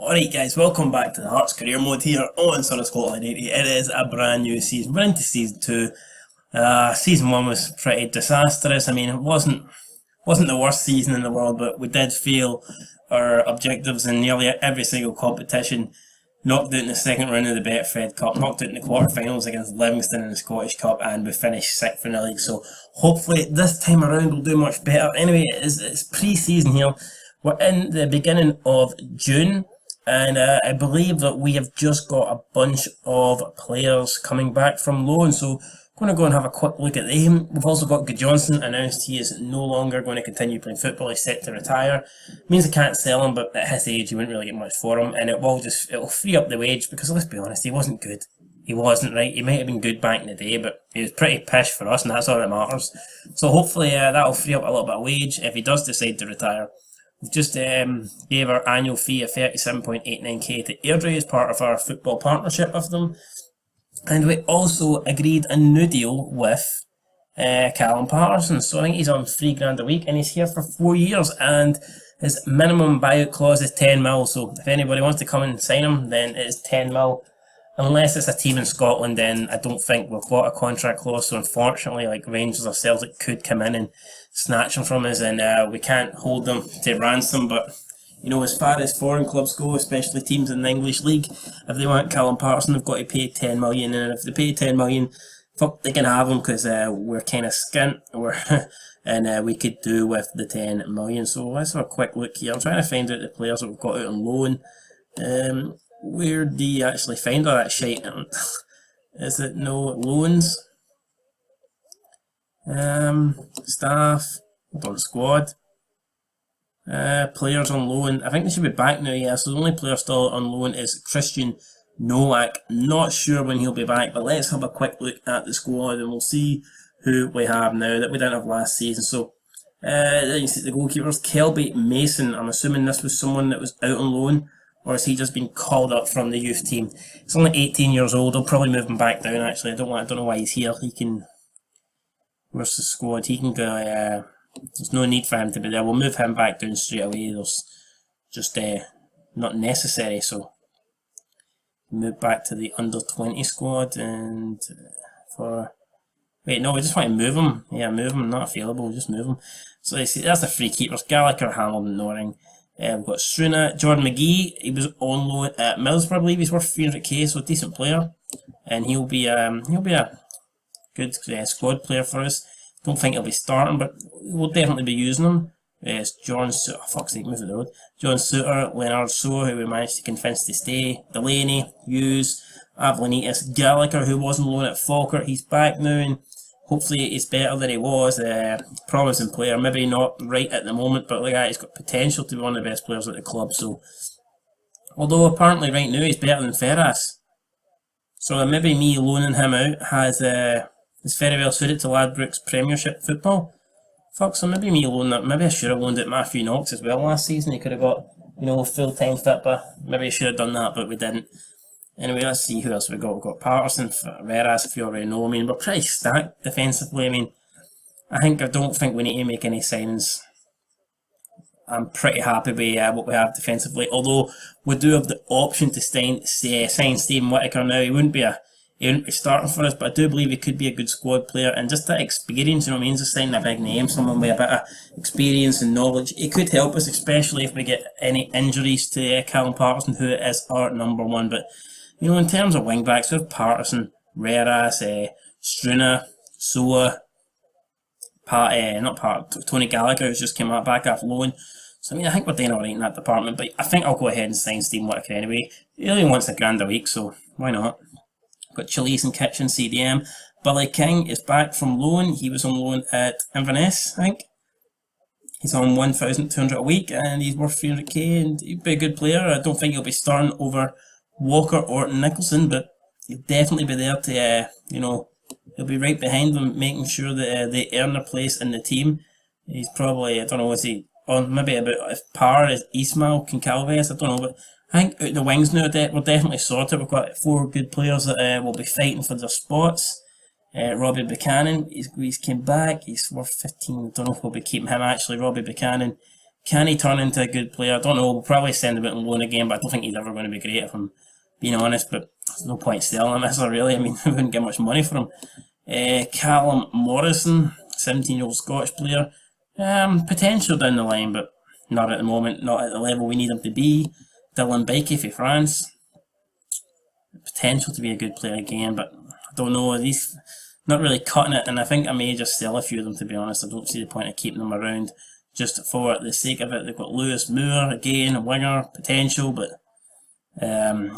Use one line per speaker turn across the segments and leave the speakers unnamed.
Alright guys, welcome back to the Hearts career mode here on Son of Scotland 80. It is a brand new season. We're into season 2. Season 1 was pretty disastrous. I mean, it wasn't the worst season in the world, but we did fail our objectives in nearly every single competition. Knocked out in the second round of the Betfred Cup, knocked out in the quarterfinals against Livingston in the Scottish Cup, and we finished 6th in the league. So hopefully this time around we'll do much better. Anyway, it's pre-season here. We're in the beginning of June. And I believe that we have just got a bunch of players coming back from loan, so I'm going to go and have a quick look at them. We've also got Gudjohnsen announced he is no longer going to continue playing football. He's set to retire. Means I can't sell him, but at his age you wouldn't really get much for him, and it'll free up the wage, because let's be honest, he wasn't good. He wasn't, right. He might have been good back in the day, but he was pretty pish for us, and that's all that matters. So hopefully that'll free up a little bit of wage if he does decide to retire. We've just gave our annual fee of 37.89k to Airdrie as part of our football partnership with them. And we also agreed a new deal with Callum Patterson. So I think he's on £3 a week and he's here for 4 years. And his minimum buyout clause is 10 mil. So if anybody wants to come and sign him, then it is 10 mil. Unless it's a team in Scotland, then I don't think we've got a contract clause. So unfortunately, like Rangers or Celtic could come in and snatch them from us, and we can't hold them to ransom. But you know, as far as foreign clubs go, especially teams in the English league, if they want Callum Patterson, they've got to pay 10 million, and if they pay 10 million, fuck, they can have him, because we're kind of skint, and we could do with the 10 million. So let's have a quick look here. I'm trying to find out the players that we've got out on loan. Where do you actually find all that shite? Is it no loans? Staff, hold on, squad. Players on loan. I think they should be back now, yeah. So the only player still on loan is Christian Nowak. Not sure when he'll be back, but let's have a quick look at the squad and we'll see who we have now that we didn't have last season. So, you see the goalkeepers, Kelby Mason. I'm assuming this was someone that was out on loan, or has he just been called up from the youth team? He's only 18 years old. I'll probably move him back down, actually. I don't know why he's here. He can... Where's the squad? He can go... there's no need for him to be there. We'll move him back down straight away. There's just not necessary. So move back to the under-20 squad, and for... Wait, no, we just want to move him. Yeah, move him. Not available. Just move him. So you see, that's the free keepers. Gallagher, Hamilton, Noring. We've got Struna, Jordan McGee. He was on loan at Middlesbrough, I believe. He's worth 300k, so a decent player, and he'll be a good squad player for us. Don't think he'll be starting, but we'll definitely be using him. It's John Suter, fuck's sake, move it out. John Suter, Leonard Soa, who we managed to convince to stay. Delaney, Hughes, Avlanitis, Gallagher, who was on loan at Falkirk. He's back now, and hopefully he's better than he was. Promising player, maybe not right at the moment, but like that, he's got potential to be one of the best players at the club. So, although apparently right now he's better than Ferras, so maybe me loaning him out is very well suited to Ladbrokes Premiership football. Fuck, so maybe me loaning that. Maybe I should have loaned it Matthew Knox as well last season. He could have got, full-time fit, but maybe I should have done that, but we didn't. Anyway, let's see who else we got. We've got Patterson, Ferras, if you already know. I mean, we're pretty stacked defensively. I mean, I don't think we need to make any signings. I'm pretty happy with what we have defensively. Although we do have the option to sign Stephen Whittaker now. He wouldn't be starting for us, but I do believe he could be a good squad player, and just that experience, you know what I mean, just signing a big name, someone with a bit of experience and knowledge, it could help us, especially if we get any injuries to Callum Patterson, who is our number one. But in terms of wing backs, we have Patterson, Reras, Struna, Soa, Tony Gallagher, who's just came back off loan. So I think we're doing alright in that department, but I think I'll go ahead and sign Stephen Whittaker anyway. He only wants £1,000 a week, so why not? Got Chalice and Kitchen, CDM. Billy King is back from loan. He was on loan at Inverness, I think. He's on 1,200 a week, and he's worth 300k, and he'd be a good player. I don't think he'll be starting over Walker or Nicholson, but he'll definitely be there to, he'll be right behind them, making sure that they earn a place in the team. He's probably, I don't know, is he on maybe about as par as Ismail Kincalves? I don't know, but I think out the wings now we're definitely sorted. We've got 4 good players that will be fighting for their spots. Robbie Buchanan, he's came back. He's worth 15. I don't know if we'll be keeping him actually. Robbie Buchanan Can he turn into a good player? I don't know. We'll probably send him out on loan again, but I don't think he's ever going to be great if I'm being honest. But there's no point selling him, is there really? I mean, we wouldn't get much money for him. Callum Morrison, 17-year-old Scottish player. Potential down the line, but not at the moment, not at the level we need him to be. Dylan Baiki for France. Potential to be a good player again, but I don't know. He's not really cutting it, and I think I may just sell a few of them, to be honest. I don't see the point of keeping them around just for the sake of it. They've got Lewis Moore, again, a winger, potential, but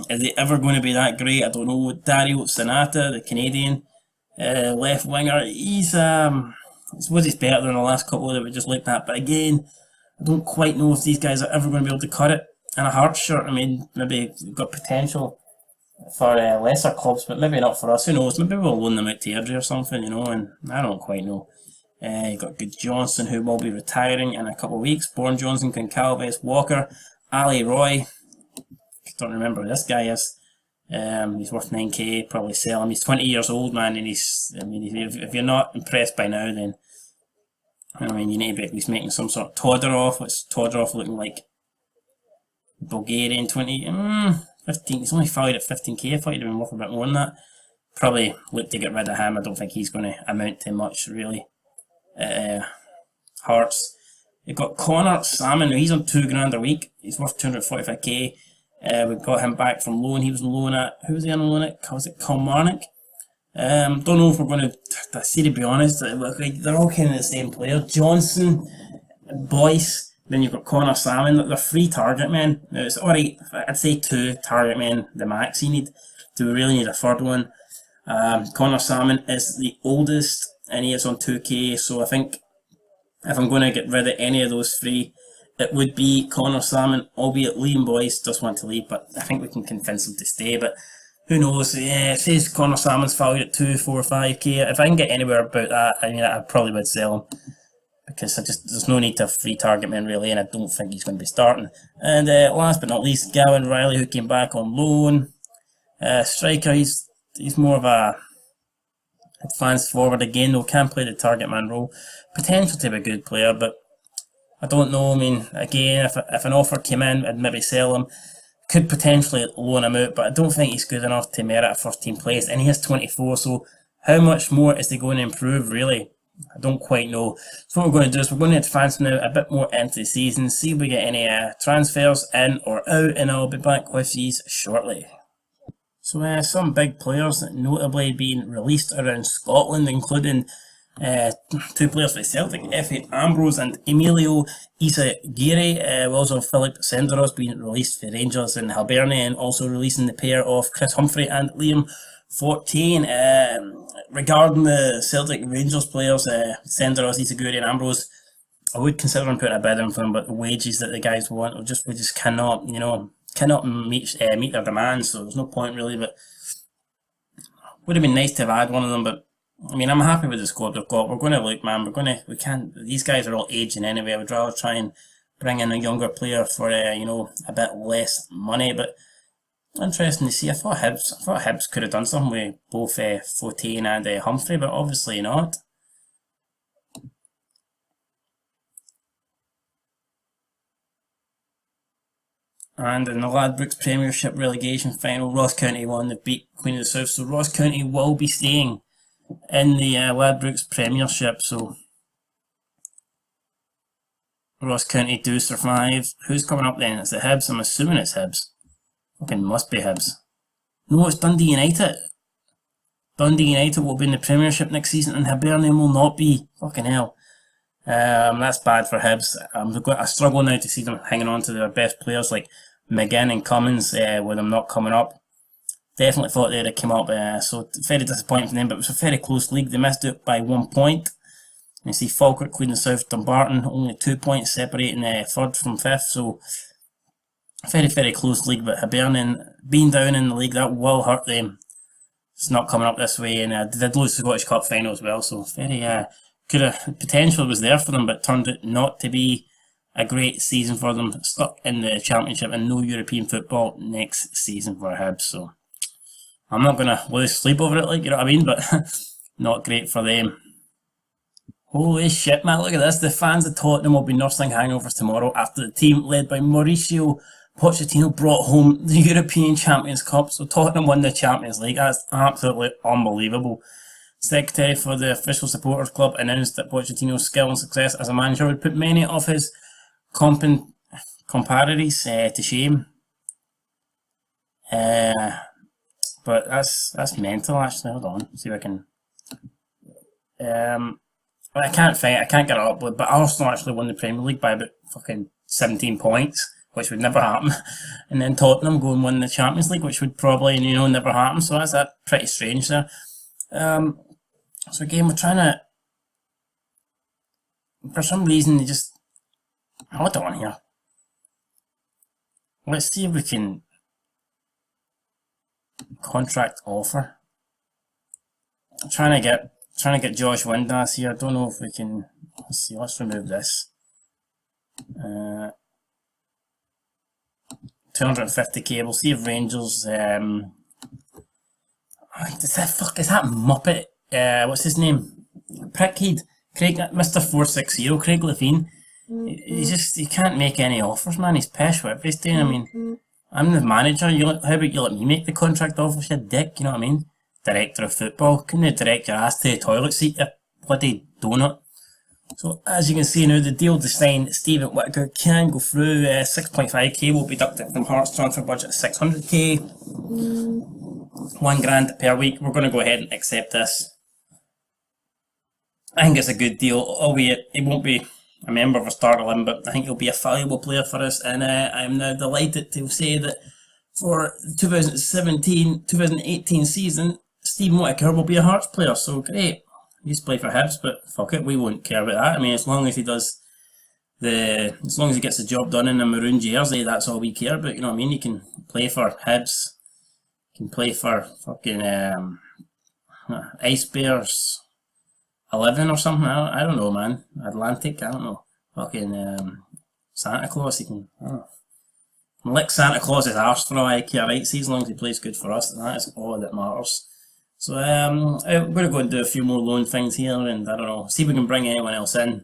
is he ever going to be that great? I don't know. Dario Sanata, the Canadian left winger, he's I suppose he's better than the last couple that we just looked at, but again, I don't quite know if these guys are ever going to be able to cut it in a Hearts shirt. I mean, maybe they've got potential for lesser clubs, but maybe not for us. Who knows? Maybe we'll loan them out to Airdrie or something, and I don't quite know. You got Good Johnson, who will be retiring in a couple of weeks. Bourne Johnson, Goncalves, Walker, Ali Roy. I don't remember who this guy is. He's worth 9k. Probably sell him. He's 20 years old, man, and if you're not impressed by now, then I mean, you need to be at least making some sort of Todorov. What's Todorov looking like? Bulgarian 15. He's only valued at 15k. I thought he'd have been worth a bit more than that. Probably look to get rid of him. I don't think he's going to amount to much, really. Hearts. You've got Connor Salmon. He's on $2,000 a week. He's worth 245k. We got him back from loan. He was on loan at, who was he on loan at? Was it Kilmarnock? Don't know if we're going to see, to be honest. They're all kind of the same player. Johnson, Boyce. Then you've got Connor Salmon. They're free target men. Now it's alright. I'd say 2 target men, the max you need. Do we really need a third one? Connor Salmon is the oldest, and he is on 2k. So I think if I'm going to get rid of any of those 3, it would be Connor Salmon, albeit Liam Boyce does want to leave, but I think we can convince him to stay. But who knows? Yeah, it says Connor Salmon's valued at 2, 4, 5k. If I can get anywhere about that, I mean, I probably would sell him, because there's no need to have free target men really, and I don't think he's going to be starting. And last but not least, Gavin Riley, who came back on loan. Striker, he's more of a advanced forward again, though can't play the target man role. Potential to be a good player, but I don't know. I mean, again, if an offer came in, I'd maybe sell him. Could potentially loan him out, but I don't think he's good enough to merit a first team place, and he is 24, so how much more is he going to improve, really? I don't quite know. So what we're going to do is we're going to advance now a bit more into the season, see if we get any transfers in or out, and I'll be back with these shortly. So some big players notably being released around Scotland, including 2 players for Celtic, Efe Ambrose and Emilio Isaguirre. We also have Philip Senderos being released for Rangers and Hibernia, and also releasing the pair of Chris Humphrey and Liam 14. Regarding the Celtic Rangers players, Senderos, Isaguirre and Ambrose, I would consider him putting a bid in for them, but the wages that the guys want, we just cannot, meet their demands, so there's no point really. But would have been nice to have had one of them, but I mean, I'm happy with the squad we've got. We're going to look, man. These guys are all aging anyway. I would rather try and bring in a younger player for, a bit less money. But interesting to see. I thought Hibs could have done something with both Fortin and Humphrey, but obviously not. And in the Ladbrokes Premiership relegation final, Ross County won. They beat Queen of the South, so Ross County will be staying in the Ladbrokes Premiership. So Ross County do survive. Who's coming up then? Is it Hibs? I'm assuming it's Hibs. Fucking must be Hibs. No, it's Dundee United. Dundee United will be in the Premiership next season, and Hibernian will not be. Fucking hell. That's bad for Hibs. I struggle now to see them hanging on to their best players like McGinn and Cummins with them not coming up. Definitely thought they'd have come up, so very disappointing for them, but it was a very close league. They missed it by 1 point. You see Falkirk, Queen of the South, Dumbarton, only 2 points separating third from fifth, so very, very close league. But Hibernian being down in the league, that will hurt them. It's not coming up this way, and they did lose the Scottish Cup final as well, so very potential was there for them, but turned out not to be a great season for them. Stuck in the Championship and no European football next season for Hibs, so I'm not going to lose sleep over it, like, you know what I mean, but not great for them. Holy shit, man, look at this. The fans of Tottenham will be nursing hangovers tomorrow after the team led by Mauricio Pochettino brought home the European Champions Cup. So Tottenham won the Champions League. That's absolutely unbelievable. Secretary for the official supporters club announced that Pochettino's skill and success as a manager would put many of his comparators to shame. But that's mental. Actually, hold on, see if I can. I can't get it up, but Arsenal actually won the Premier League by about fucking 17 points, which would never happen. And then Tottenham go and win the Champions League, which would probably never happen. So that's pretty strange there. So again, we're trying to, for some reason, they just, hold on here. Let's see if we can contract offer. I'm trying to get Josh Windass here. I don't know if we can, let's see, let's remove this. 250k, we'll see if Rangers, is that Muppet? What's his name? Prickhead. Craig, Mr. 460, Craig Levine. He can't make any offers, man. He's pish what he's doing. I mean, I'm the manager. How about you let me make the contract offers, you dick? You know what I mean? Director of football. Couldn't you direct your ass to the toilet seat, you bloody donut? So, as you can see now, the deal to sign Steven Whittaker can go through. 6.5k will be deducted from Hearts transfer budget of 600k. $1,000 per week. We're going to go ahead and accept this. I think it's a good deal, albeit he won't be a member of a start 11, but I think he'll be a valuable player for us. And I am now delighted to say that for the 2017-2018 season, Steven Whittaker will be a Hearts player. So great. He used to play for Hibs, but fuck it, we won't care about that. I mean, as long as he gets the job done in a maroon jersey, that's all we care about. You know what I mean? He can play for Hibs, he can play for fucking Ice Bears 11 or something. I don't know, man. Atlantic, I don't know. Fucking Santa Claus, he can, I don't know. Lick Santa Claus's arse for all I care, right? See, as long as he plays good for us, that is all that matters. So I'm going to go and do a few more loan things here, and I don't know, see if we can bring anyone else in.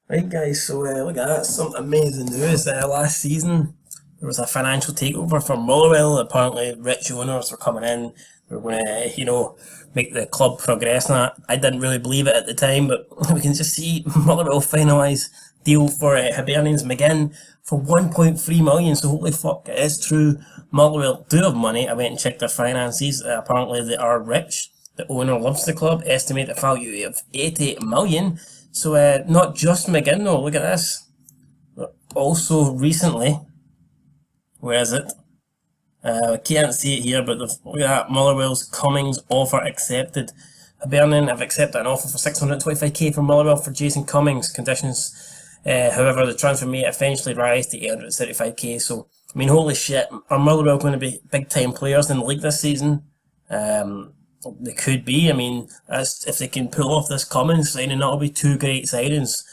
Right, guys, so look at that, some amazing news. Last season, there was a financial takeover for Motherwell. Apparently, rich owners were coming in. They were going to, make the club progress. And I didn't really believe it at the time, but we can just see Motherwell finalise deal for Hibernian's McGinn for 1.3 million. So holy fuck, it is true. Motherwell do have money. I went and checked their finances. Apparently, they are rich. The owner loves the club. Estimated value of 80 million. So not just McGinn though. Look at this. Also recently, where is it? I can't see it here, but look at that. Motherwell's Cummings offer accepted. Hibernian have accepted an offer for 625k from Motherwell for Jason Cummings. Conditions, however, the transfer may eventually rise to 835k. So, I mean, holy shit, are Motherwell going to be big time players in the league this season? They could be. I mean, if they can pull off this Cummings signing, that'll be two great signings.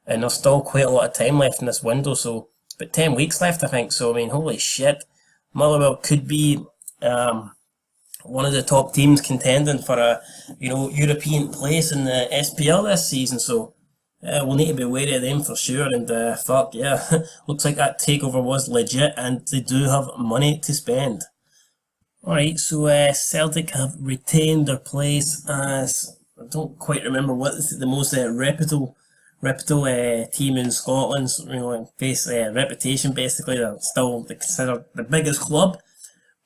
And there's still quite a lot of time left in this window, so about 10 weeks left, I think. So, I mean, holy shit. Motherwell could be one of the top teams contending for a European place in the SPL this season. So we'll need to be wary of them for sure. And fuck yeah, looks like that takeover was legit, and they do have money to spend. Alright, so Celtic have retained their place as, I don't quite remember what is the most reputable team in Scotland, reputation basically. They're still considered the biggest club.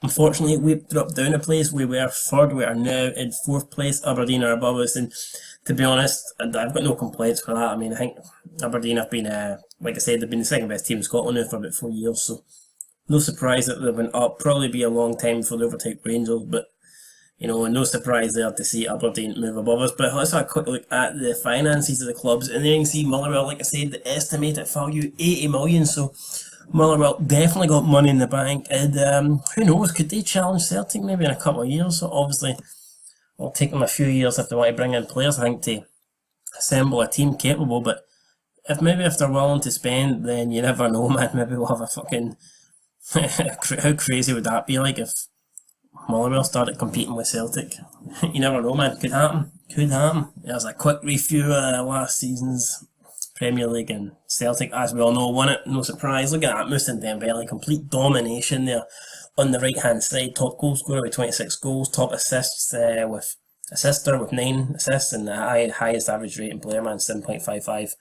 Unfortunately, we've dropped down a place. We were third, we are now in fourth place. Aberdeen are above us, and to be honest, I've got no complaints for that. I mean, I think Aberdeen have been, like I said, they've been the second best team in Scotland now for about 4 years, so no surprise that they've been up. Probably be a long time before they overtake Rangers, but no surprise there to see Aberdeen move above us. But let's have a quick look at the finances of the clubs. And there you can see Motherwell, like I said, the estimated value 80 million. So Motherwell definitely got money in the bank. And who knows, could they challenge Celtic maybe in a couple of years? So obviously, it'll take them a few years if they want to bring in players, I think, to assemble a team capable. But if they're willing to spend, then you never know, man. Maybe we'll have a fucking... How crazy would that be? Like if Motherwell started competing with Celtic. You never know, man. Could happen. Could happen. There's a quick review of last season's Premier League, and Celtic, as we all know, won it. No surprise. Look at that. Moussa Dembele, complete domination there on the right hand side. Top goal scorer with 26 goals. Top assister with 9 assists, and the highest average rating player, man, 7.55.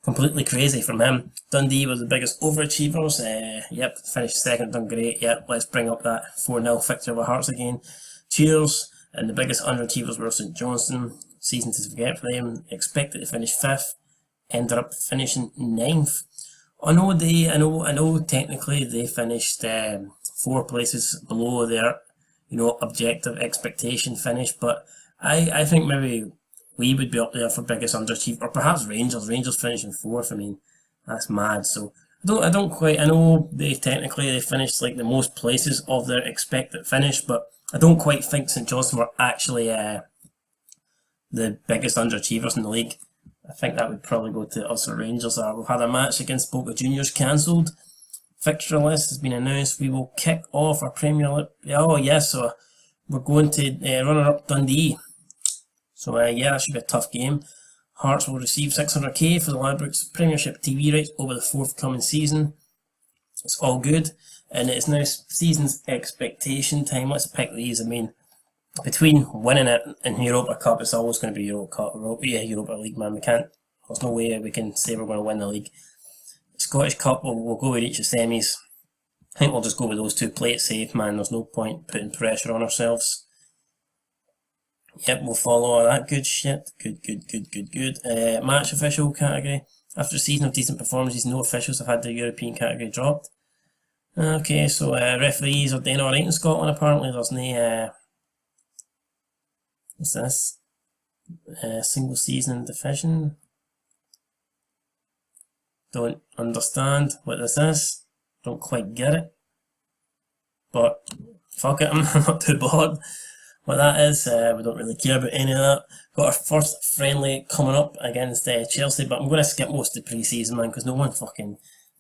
Completely crazy from him. Dundee was the biggest overachievers. Yep, finished second, done great. Yep, let's bring up that 4-0 victory with Hearts again. Cheers. And the biggest underachievers were St Johnstone. Season to forget for them. Expected to finish 5th. Ended up finishing 9th. I know technically they finished 4 places below their, objective expectation finish, but I think maybe we would be up there for biggest underachiever, or perhaps Rangers. Rangers finishing 4th. I mean, that's mad. So I don't quite. I know they finished like the most places of their expected finish, but I don't quite think St Johnstone were actually the biggest underachievers in the league. I think that would probably go to us or Rangers. We've had a match against Boca Juniors cancelled. Fixture list has been announced. We will kick off our Premier League. Oh yes, so we're going to runner-up Dundee. So yeah, that should be a tough game. Hearts will receive 600k for the Ladbrokes Premiership TV rights over the forthcoming season. It's all good, and it's now season's expectation time. Let's pick these. I mean, between winning it and Europa Cup, it's always going to be Europa League, man. There's no way we can say we're going to win the league. Scottish Cup, we'll go with each of semis. I think we'll just go with those 2. Play it safe, man. There's no point putting pressure on ourselves. Yep, we'll follow all that good shit. Good. Match official category. After a season of decent performances, no officials have had the European category dropped. Okay, so referees are doing alright in Scotland, apparently. There's no, what's this? Single season division. Don't understand what this is. Don't quite get it. But fuck it, I'm not too bothered what that is. We don't really care about any of that. Got our first friendly coming up against Chelsea, but I'm going to skip most of the pre-season, man, because no one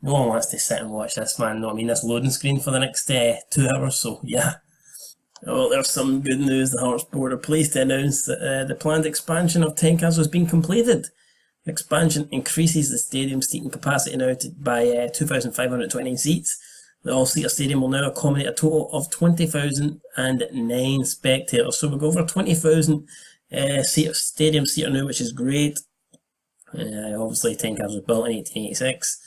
wants to sit and watch this, man. No, I mean, this loading screen for the next 2 hours, so yeah. Well, there's some good news. The Hearts board are pleased to announce that the planned expansion of Tynecastle has been completed. The expansion increases the stadium's seating capacity now by 2,529 seats. The all-seater stadium will now accommodate a total of 20,009 spectators. So we'll go over 20,000 stadium seater now, which is great. Obviously, Tynecastle was built in 1886.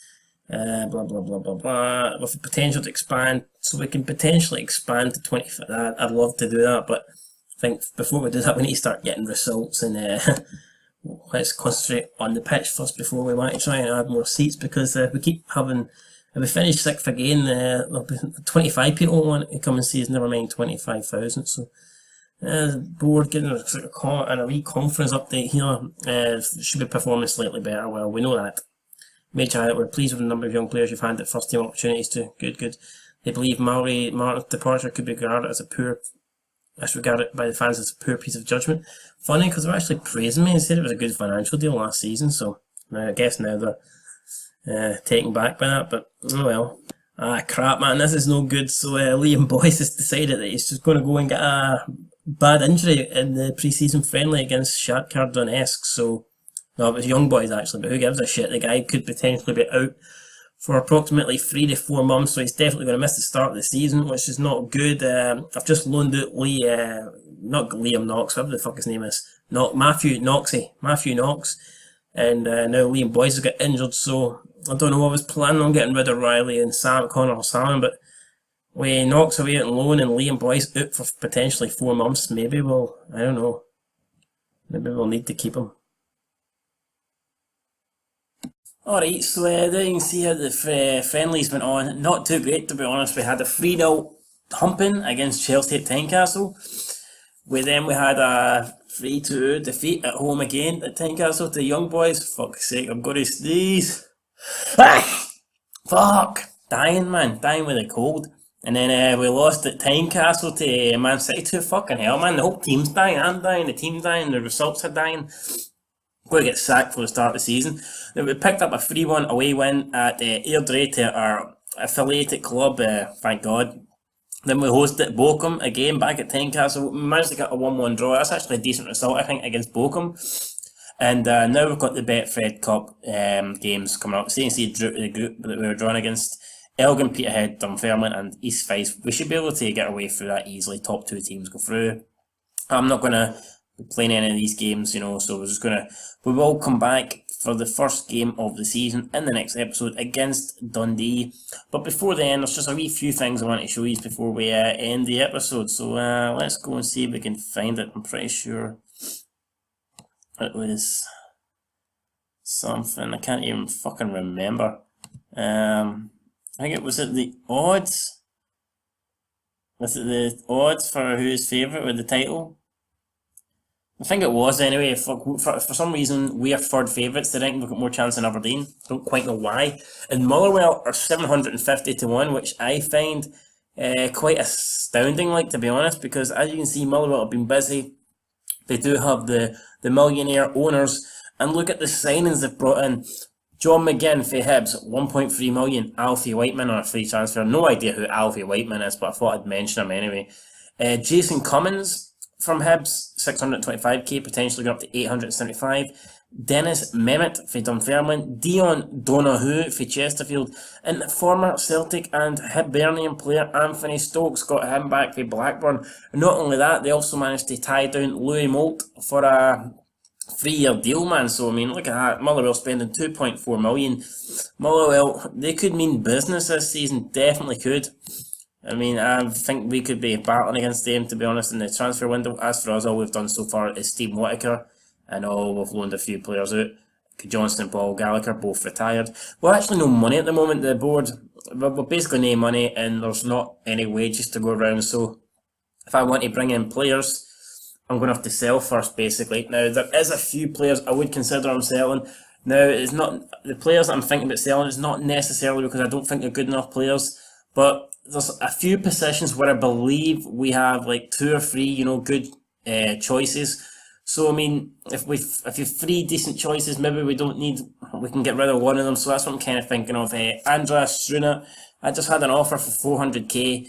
Blah blah blah blah blah. With the potential to expand, so we can potentially expand to 20. I'd love to do that, but I think before we do that, we need to start getting results and let's concentrate on the pitch first before we want to try and add more seats, because we keep having. If we finish 6th again, there'll be 25 people want to come and see us, never mind 25,000. So, the board getting a wee conference update here. Should be performing slightly better. Well, we know that. Major highlight, we're pleased with the number of young players you've handed first team opportunities to. Good. They believe Martin's departure could be regarded by the fans as a poor piece of judgment. Funny, because they're actually praising me and said it was a good financial deal last season, so I guess now they're taken back by that, but oh well. Crap, man, this is no good. So Liam Boyce has decided that he's just going to go and get a bad injury in the pre-season friendly against Shakhtar Donetsk. So, no, it was Young Boys actually, but who gives a shit? The guy could potentially be out for approximately 3 to 4 months, so he's definitely going to miss the start of the season, which is not good. I've just loaned out not Liam Knox, whatever the fuck his name is, Matthew Knox, and now Liam Boyce has got injured, so I don't know. I was planning on getting rid of Riley and Connor Salmon, but with Knox away on loan and Liam Boyce out for potentially 4 months, I don't know. Maybe we'll need to keep him. Alright, so there you can see how the friendlies went on. Not too great, to be honest. We had a 3-0 humping against Chelsea at Tynecastle. We had a 3-2 defeat at home again at Tynecastle to the Young Boys. Fuck's sake, I'm going to sneeze. Fuck! Dying, man. Dying with a cold. And then we lost at Tynecastle to Man City. To fucking hell, man. The whole team's dying. I'm dying. The team's dying. The results are dying. Going to get sacked for the start of the season. Then we picked up a 3-1 away win at Airdrie to our affiliated club. Thank God. Then we hosted Bochum again back at Tynecastle. We managed to get a 1-1 draw. That's actually a decent result, I think, against Bochum. And now we've got the Betfred Cup games coming up. CNC drew the group that we were drawn against. Elgin, Peterhead, Dunfermline and East Fife. We should be able to get our way through that easily. Top 2 teams go through. I'm not going to be playing any of these games, so we will come back for the first game of the season in the next episode against Dundee. But before then, there's just a wee few things I want to show you before we end the episode. So let's go and see if we can find it. I'm pretty sure it was something. I can't even fucking remember. I think it was at the odds. Was it the odds for who's favourite with the title? I think it was anyway. For some reason, we are third favourites. They think we've got more chance than Aberdeen. I don't quite know why. And Motherwell are 750 to 1, which I find quite astounding, to be honest, because as you can see, Motherwell have been busy. They do have the millionaire owners. And look at the signings they've brought in. John McGinn for Hibs, 1.3 million. Alfie Whiteman on a free transfer. No idea who Alfie Whiteman is, but I thought I'd mention him anyway. Jason Cummins from Hibs, 625k, potentially going up to 875. Dennis Mehmet for Dunfermline. Dion Donahue for Chesterfield. And former Celtic and Hibernian player Anthony Stokes got him back for Blackburn. And not only that, they also managed to tie down Louis Moult for a 3-year deal, man. So, I mean, look at that. Motherwell spending 2.4 million. Motherwell, they could mean business this season. Definitely could. I mean, I think we could be battling against them, to be honest, in the transfer window. As for us, all we've done so far is Stephen Whittaker. And we've loaned a few players out. Johnston, Paul Gallagher, both retired. Well, actually no money at the moment. The board, we're basically no money and there's not any wages to go around. So, if I want to bring in players, I'm going to have to sell first, basically. Now, there is a few players I would consider I'm selling. Now, it's not the players that I'm thinking about selling. It's not necessarily because I don't think they're good enough players, but there's a few positions where I believe we have 2 or 3, good choices. So, I mean, if you've 3 decent choices, maybe we can get rid of one of them. So that's what I'm kind of thinking of. Andras Struna, I just had an offer for 400k.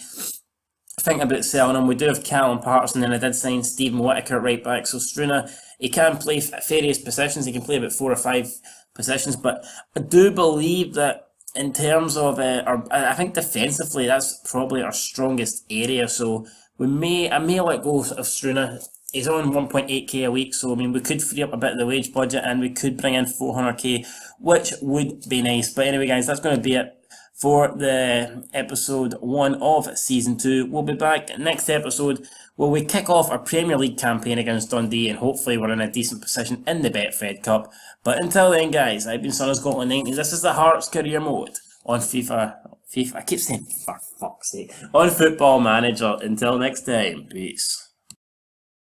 Thinking about selling him. We do have Callum Patterson, and I did sign Stephen Whittaker right back. So Struna, he can play various positions. He can play about 4 or 5 positions, but I do believe that in terms of I think defensively, that's probably our strongest area. So I may let go of Struna. He's on 1.8k a week, so I mean we could free up a bit of the wage budget, and we could bring in 400k, which would be nice. But anyway, guys, that's going to be it for the episode 1 of season 2. We'll be back next episode where we kick off our Premier League campaign against Dundee, and hopefully we're in a decent position in the Betfred Cup. But until then, guys, I've been Son of Scotland 90s. This is the Hearts career mode on FIFA. I keep saying for fuck's sake, on Football Manager. Until next time, peace.